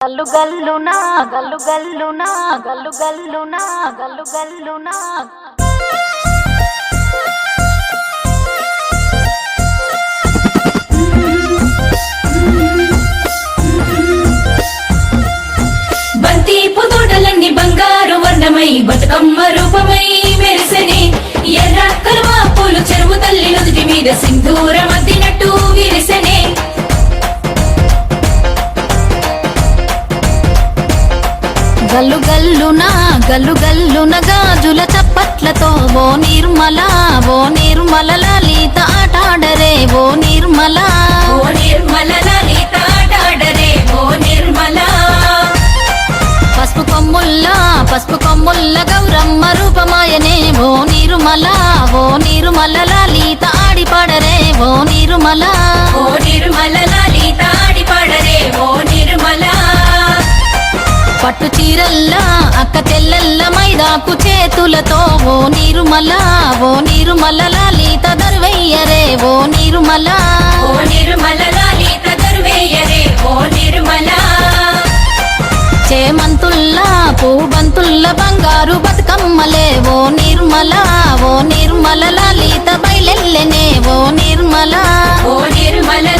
గల్లు గల్లునా గల్లు గల్లునా గల్లు గల్లునా గల్లు గల్లునా బంతి పుతోటలన్నీ బంగారు వర్ణమై బతుకమ్మ రూపమై మెరిసెనే ఎర్ర కలువ పూలు చెరువు తల్లి నుదుటి మీద సింధూరం అద్దినట్టు విరిసెనే గల్లు గల్లునా గల్లు గల్లున గాజుల చప్పట్లతో ఓ నిర్మల లలిత ఆటాడరే ఓ నిర్మల లలిత ఆటాడరే ఓ నిర్మల పసుపు కొమ్ముల్ల గౌరమ్మ రూపమాయనే ఓ నిర్మల లలిత ఆడిపాడరే ఓ నిర్మల లలిత ఆడిపాడరే ఓ నిర్మల పట్టు చీరల్లా అక్క తెల్లల్ల మైదాకు చేతులతో ఓ నిర్మల లలిత దర్వయ్యరే ఓ నిర్మల లలిత దర్వేయరే ఓ నిర్మల చేమంతుల్లా పూబంతుల్ల బంగారు బతుకమ్మలే ఓ నిర్మల లలిత బయలెల్లెనే ఓ నిర్మల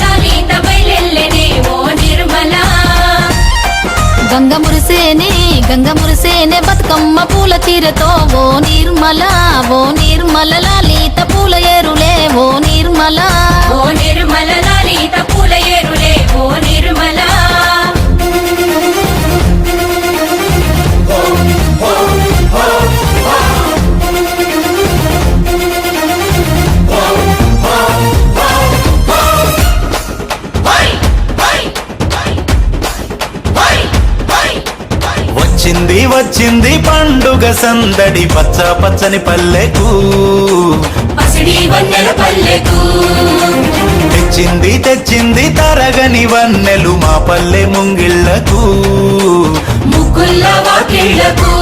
లలిత బయలెల్లెనే ఓ నిర్మల గంగ మురిసేనే బతుకమ్మ పూల తీరతో ఓ నిర్మల లలిత పూల ఏరులే ఓ నిర్మల లలిత పూల ఏరులే ఓ నిర్మల వచ్చింది పండుగ సందడి పచ్చ పచ్చని పల్లెకు పసిడి వన్నెల పల్లెకు తెచ్చింది తరగని వన్నెలు మా పల్లె ముంగిళ్లకు ముగ్గుల్ల వాకిళ్లకు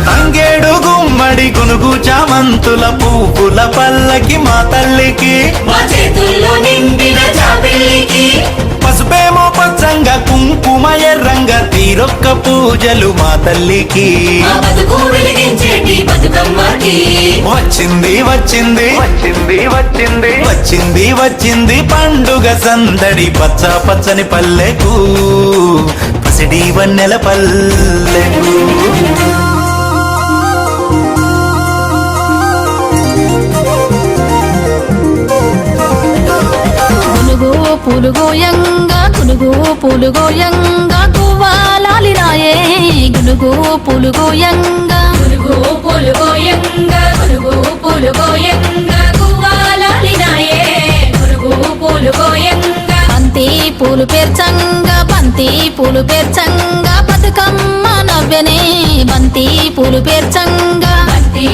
తంగేడు గుమ్మడి గునుగు చామంతుల పువ్వుల పల్లకి మా తల్లికి మా చేతుల్లో నిండిన జాబిల్లికి పసుపేమో పచ్చంగా కుంకుమ ఎర్రంగా తీరొక్క పూజలు మా తల్లికి మా బతుకు వెలిగించేటి బతుకమ్మకి వచ్చింది పండుగ సందడి పచ్చ పచ్చని పల్లెకు పసిడి వన్నెల పల్లెకు గునుగు పూలుగోయంగా గువ్వాలాలిరాయే గునుగు పూలుగోయంగా గువ్వాలాలినాయే గునుగు పూలుగోయంగా బంతి పూలు పేర్చంగా బతుకమ్మ నవ్వెనే బంతి పూలు పేర్చంగా బంతి